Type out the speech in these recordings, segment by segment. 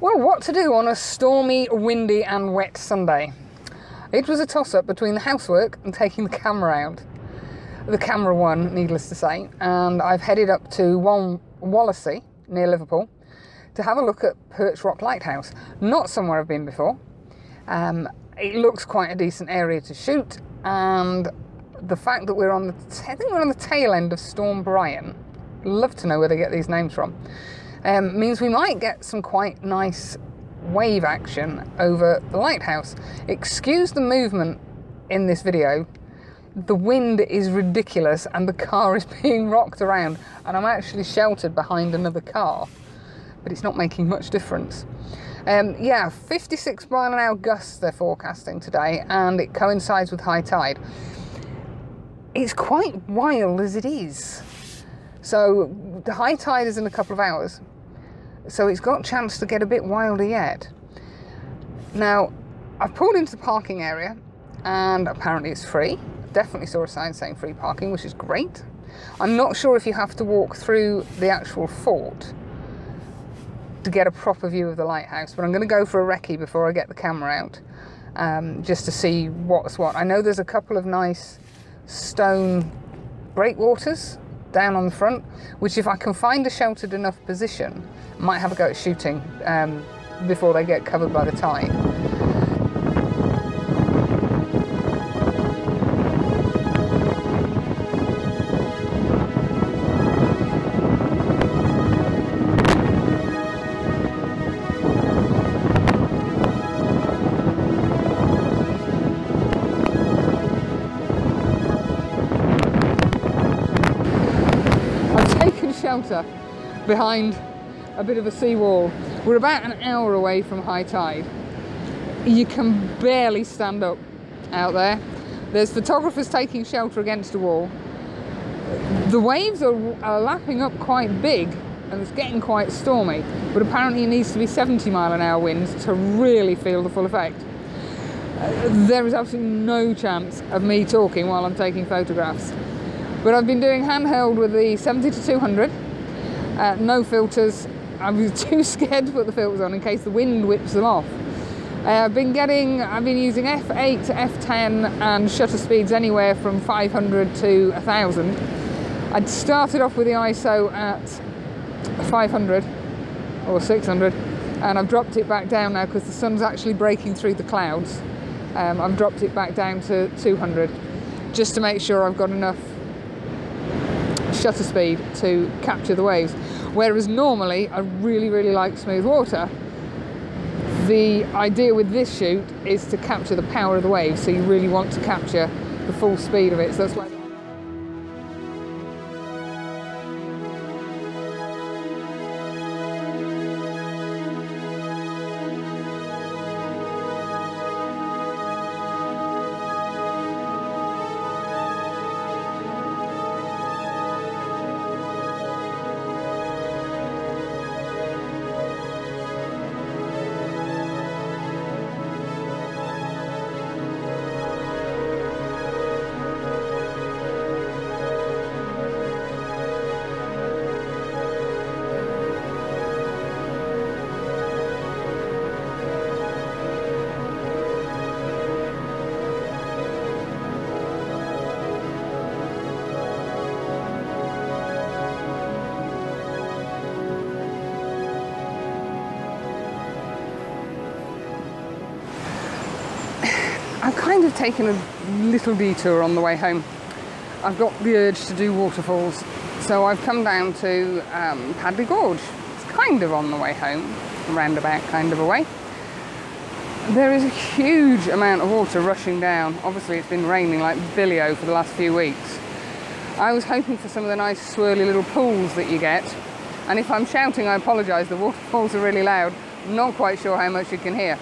Well, what to do on a stormy, windy and wet Sunday? It was a toss-up between the housework and taking the camera out. The camera won, needless to say, and I've headed up to Wallasey, near Liverpool, to have a look at Perch Rock Lighthouse. Not somewhere I've been before. It looks quite a decent area to shoot, and the fact that we're on the, I think we're on the tail end of Storm Brian, love to know where they get these names from, means we might get some quite nice wave action over the lighthouse. Excuse the movement in this video. The wind is ridiculous and the car is being rocked around, and I'm actually sheltered behind another car, but it's not making much difference. Yeah, 56 mile an hour gusts they're forecasting today, and it coincides with high tide. It's quite wild as it is. So the high tide is in a couple of hours, so it's got a chance to get a bit wilder yet. Now, I've pulled into the parking area and apparently it's free. Definitely saw a sign saying free parking, which is great. I'm not sure if you have to walk through the actual fort to get a proper view of the lighthouse, but I'm going to go for a recce before I get the camera out, just to see what's what. I know there's a couple of nice stone breakwaters down on the front, which if I can find a sheltered enough position, might have a go at shooting before they get covered by the tide. Shelter behind a bit of a seawall. We're about an hour away from high tide. You can barely stand up out there. There's photographers taking shelter against a wall. The waves are lapping up quite big and it's getting quite stormy, but apparently it needs to be 70 mile an hour winds to really feel the full effect. There is absolutely no chance of me talking while I'm taking photographs. But I've been doing handheld with the 70-200, no filters. I was too scared to put the filters on in case the wind whips them off. I've been using f8 to f10 and shutter speeds anywhere from 500 to 1000. I'd started off with the ISO at 500 or 600, and I've dropped it back down now because the sun's actually breaking through the clouds. I've dropped it back down to 200 just to make sure I've got enough shutter speed to capture the waves, whereas normally I really like smooth water. The idea with this shoot is to capture the power of the waves, so you really want to capture the full speed of it. So that's why I've kind of taken a little detour on the way home. I've got the urge to do waterfalls, so I've come down to Padley Gorge. It's kind of on the way home, roundabout kind of a way. There is a huge amount of water rushing down. Obviously it's been raining like billy-o for the last few weeks. I was hoping for some of the nice swirly little pools that you get, and if I'm shouting I apologise, the waterfalls are really loud. I'm not quite sure how much you can hear.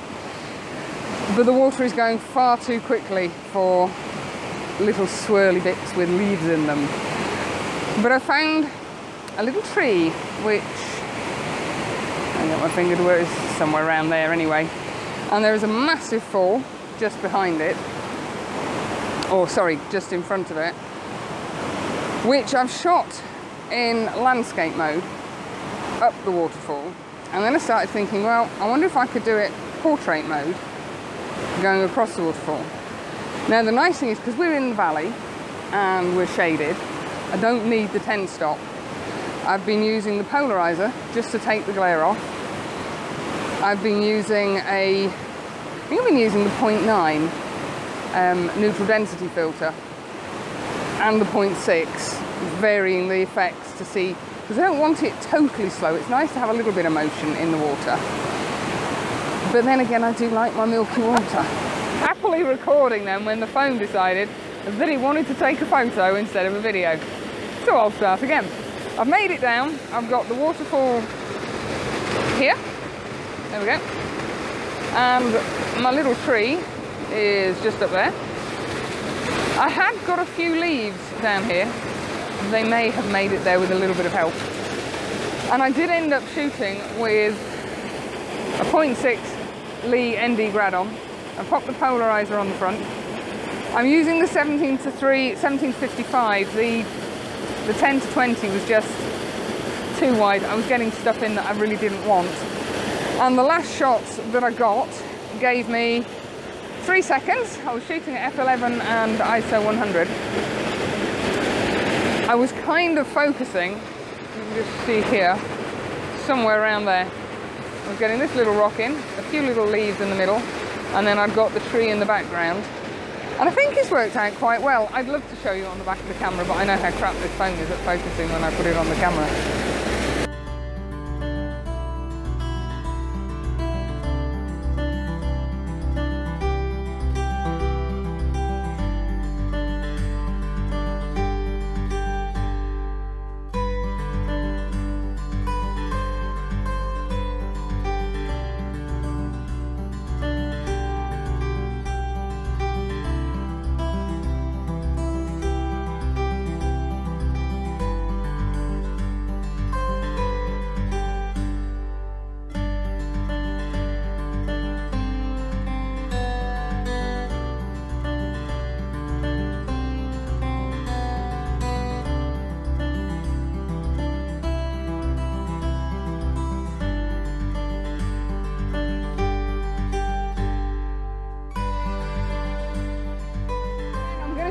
But the water is going far too quickly for little swirly bits with leaves in them. But I found a little tree which, I got my finger to where it's somewhere around there anyway, and there is a massive fall just behind it, or sorry, just in front of it, which I've shot in landscape mode up the waterfall, And then I started thinking, well, I wonder if I could do it portrait mode, going across the waterfall. Now the nice thing is, because we're in the valley and we're shaded, I don't need the 10 stop. I've been using the polariser just to take the glare off. I've been using I think I've been using the 0.9 neutral density filter and the 0.6, varying the effects to see, because I don't want it totally slow. It's nice to have a little bit of motion in the water. But then again, I do like my milky water. Happily recording then when the phone decided that it wanted to take a photo instead of a video. So I'll start again. I've made it down. I've got the waterfall here. There we go. And my little tree is just up there. I had got a few leaves down here. They may have made it there with a little bit of help. And I did end up shooting with a 0.6 Lee ND grad on. I popped the polariser on the front. I'm using the 17-55. The 10-20 was just too wide. I was getting stuff in that I really didn't want. And the last shots that I got gave me 3 seconds. I was shooting at f11 and ISO 100. I was kind of focusing, you can just see here, somewhere around there. I was getting this little rock in, a few little leaves in the middle, and then I've got the tree in the background. And I think it's worked out quite well. I'd love to show you on the back of the camera, but I know how crap this phone is at focusing when I put it on the camera.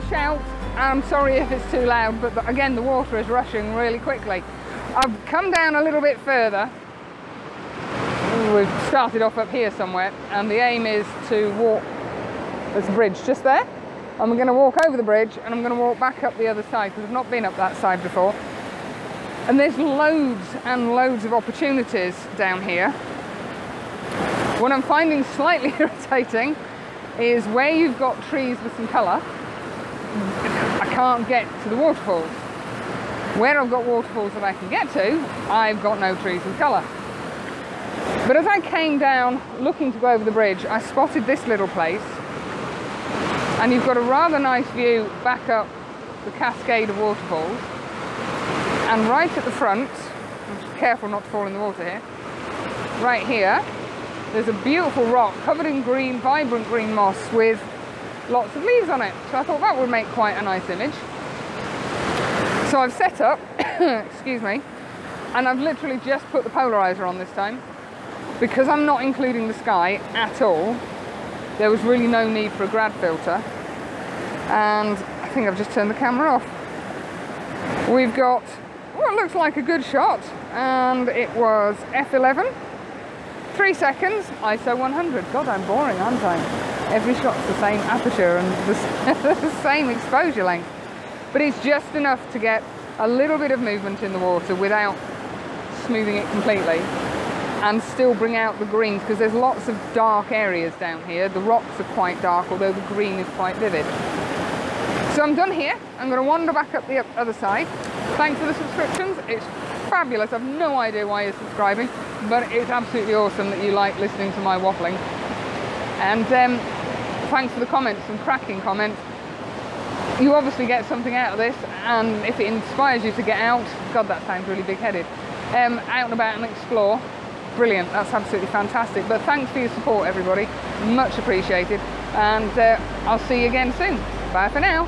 Shout. I'm sorry if it's too loud, but again the water is rushing really quickly. I've come down a little bit further. We've started off up here somewhere, and the aim is to walk. There's a bridge just there. I'm going to walk over the bridge and I'm going to walk back up the other side because I've not been up that side before. And there's loads and loads of opportunities down here. What I'm finding slightly irritating is where you've got trees with some colour, I can't get to the waterfalls. Where I've got waterfalls that I can get to, I've got no trees with colour. But as I came down looking to go over the bridge, I spotted this little place, and you've got a rather nice view back up the cascade of waterfalls. And right at the front, I'm just careful not to fall in the water here, right here, there's a beautiful rock covered in green, vibrant green moss with lots of leaves on it. So I thought that would make quite a nice image. So I've set up, excuse me, and I've literally just put the polariser on this time. Because I'm not including the sky at all, there was really no need for a grad filter. And I think I've just turned the camera off. We've got what looks like a good shot, and it was f11, 3 seconds, ISO 100. God, I'm boring, aren't I? Every shot's the same aperture and the same exposure length. But it's just enough to get a little bit of movement in the water without smoothing it completely, and still bring out the greens, because there's lots of dark areas down here. The rocks are quite dark, although the green is quite vivid. So I'm done here. I'm going to wander back up the other side. Thanks for the subscriptions. It's fabulous. I've no idea why you're subscribing, but it's absolutely awesome that you like listening to my waffling. And thanks for the comments, some cracking comments. You obviously get something out of this, and if it inspires you to get out, God, that sounds really big-headed, out and about and explore, brilliant. That's absolutely fantastic. But thanks for your support, everybody. Much appreciated. And I'll see you again soon. Bye for now.